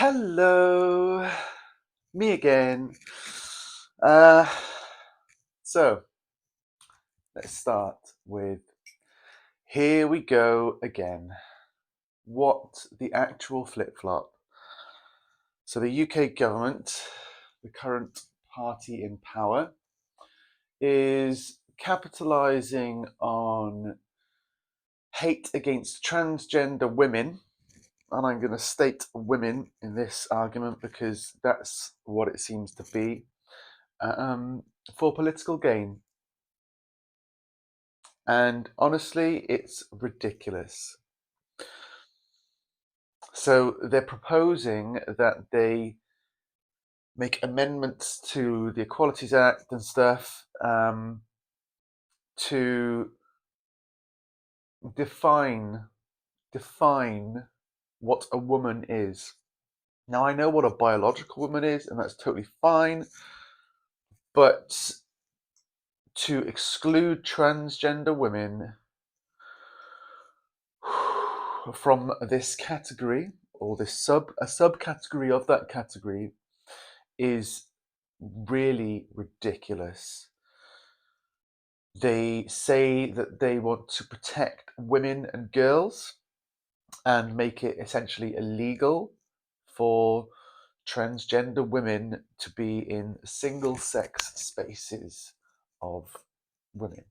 Hello, me again. Uh, so let's start with here we go again. What the actual flip flop? So the UK government, the current party in power, is capitalizing on hate against transgender women. And I'm going to state women in this argument because that's what it seems to be. For political gain. And honestly, it's ridiculous. So they're proposing that they make amendments to the Equalities Act and stuff to define what a woman is. Now I know what a biological woman is, and that's totally fine, but to exclude transgender women from this category or this a subcategory of that category is really ridiculous. They say that they want to protect women and girls and make it essentially illegal for transgender women to be in single sex spaces of women.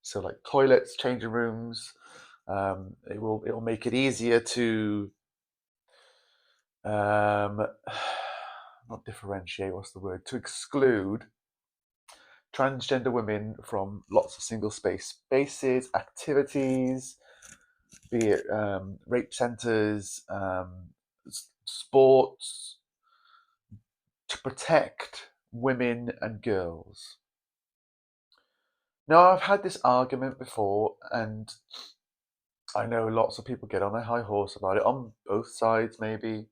So like toilets, changing rooms. It will make it easier to not differentiate, what's the word? To exclude transgender women from lots of single spaces, activities, be it rape centres, sports, to protect women and girls. Now, I've had this argument before, and I know lots of people get on their high horse about it, on both sides maybe,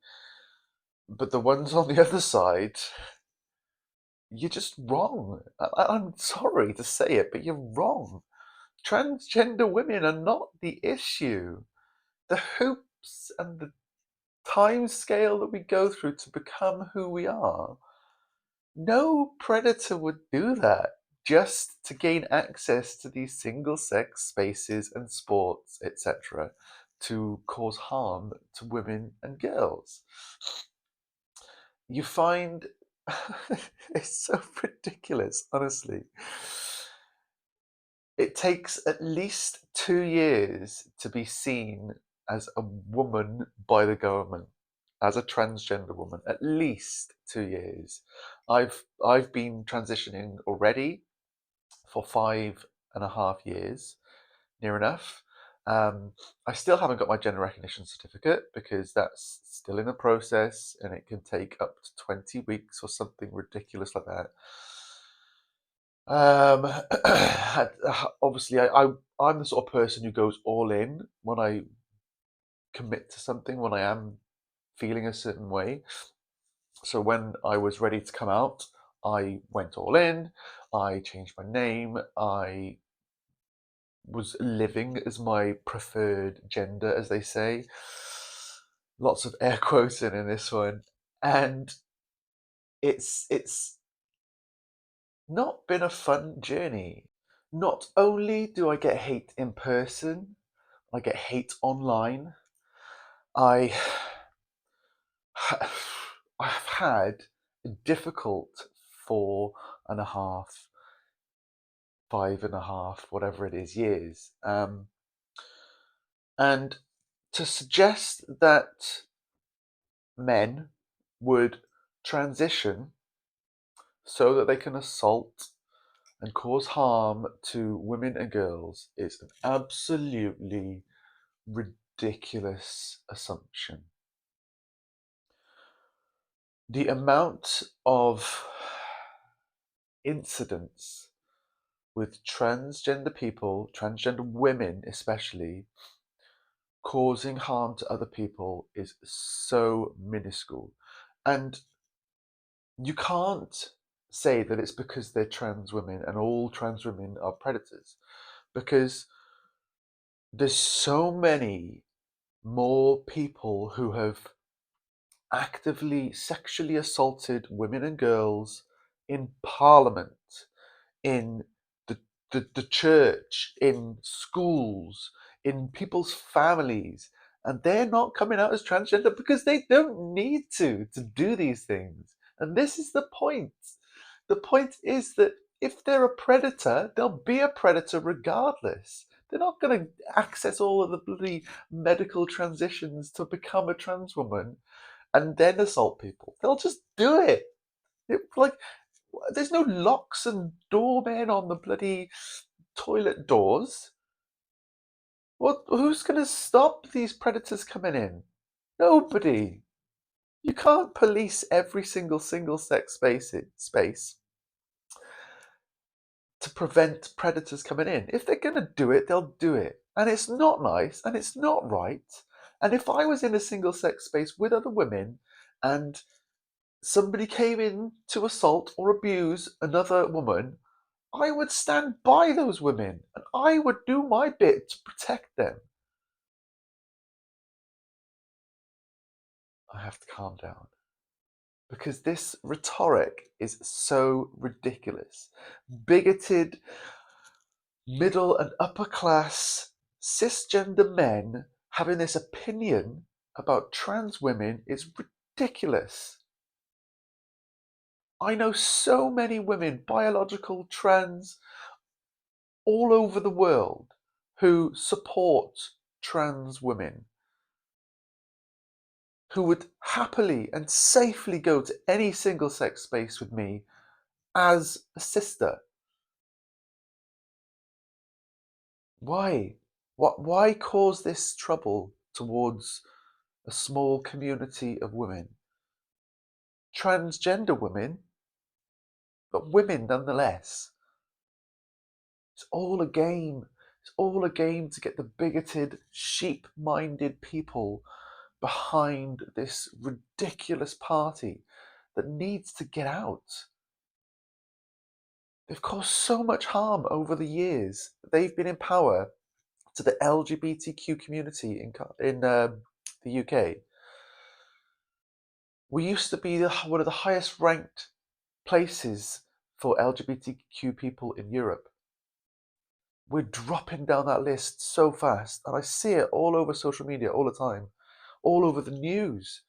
but the ones on the other side, you're just wrong. I'm sorry to say it, but you're wrong. Transgender women are not the issue. The hoops and the time scale that we go through to become who we are, no predator would do that just to gain access to these single sex spaces and sports, etc., to cause harm to women and girls. You find it's so ridiculous, honestly. It takes at least 2 years to be seen as a woman by the government, as a transgender woman. At least 2 years. I've been transitioning already for 5.5 years, near enough. I still haven't got my gender recognition certificate because that's still in the process, and it can take up to 20 weeks or something ridiculous like that. Obviously, I'm the sort of person who goes all in when I commit to something, when I am feeling a certain way. So when I was ready to come out, I went all in. I changed my name. I was living as my preferred gender, as they say. Lots of air quotes in this one. And it's not been a fun journey. Not only do I get hate in person, I get hate online. I I've had a difficult 4.5, 5.5, whatever it is, years. And to suggest that men would transition so that they can assault and cause harm to women and girls is an absolutely ridiculous assumption. The amount of incidents with transgender people, transgender women especially, causing harm to other people is so minuscule. And you can't say that it's because they're trans women and all trans women are predators, because there's so many more people who have actively sexually assaulted women and girls in parliament, in the, the church, in schools, in people's families, and they're not coming out as transgender because they don't need to do these things. And this is the point. The point is that if they're a predator, they'll be a predator regardless. They're not going to access all of the bloody medical transitions to become a trans woman and then assault people. They'll just do it. Like, there's no locks and doormen on the bloody toilet doors. What? Who's going to stop these predators coming in? Nobody. You can't police every single sex space to prevent predators coming in. If they're going to do it, they'll do it. And it's not nice and it's not right. And if I was in a single sex space with other women and somebody came in to assault or abuse another woman, I would stand by those women and I would do my bit to protect them. I have to calm down because this rhetoric is so ridiculous. Bigoted, middle and upper class, cisgender men having this opinion about trans women is ridiculous. I know so many women, biological, trans, all over the world who support trans women, who would happily and safely go to any single sex space with me as a sister. Why? Why cause this trouble towards a small community of women? Transgender women, but women nonetheless. It's all a game. It's all a game to get the bigoted, sheep-minded people behind this ridiculous party that needs to get out. They've caused so much harm over the years. They've been in power to the LGBTQ community in the UK. We used to be one of the highest ranked places for LGBTQ people in Europe. We're dropping down that list so fast, and I see it all over social media all the time, all over the news,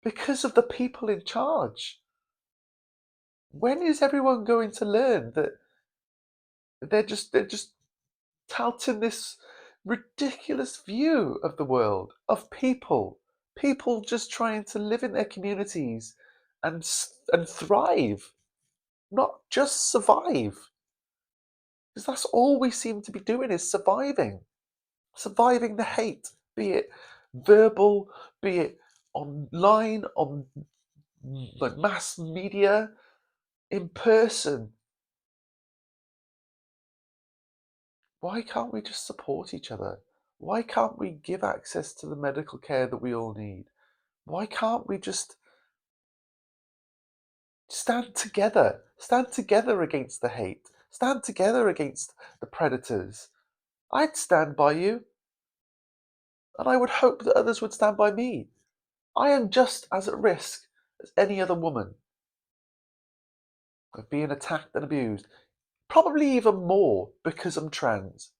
because of the people in charge. When is everyone going to learn that they're just touting this ridiculous view of the world, of people just trying to live in their communities and thrive, not just survive, because that's all we seem to be doing is surviving the hate, be it verbal, be it online, on like mass media, in person. Why can't we just support each other? Why can't we give access to the medical care that we all need? Why can't we just stand together? Stand together against the hate. Stand together against the predators. I'd stand by you, and I would hope that others would stand by me. I am just as at risk as any other woman of being attacked and abused. Probably even more because I'm trans.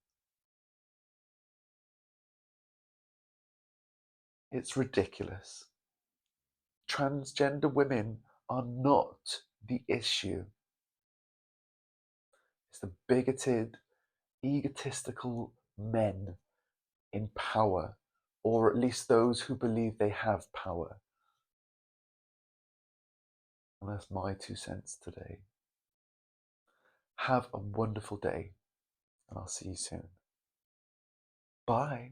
It's ridiculous. Transgender women are not the issue. It's the bigoted, egotistical men in power, or at least those who believe they have power. And that's my 2 cents today. Have a wonderful day, and I'll see you soon. Bye.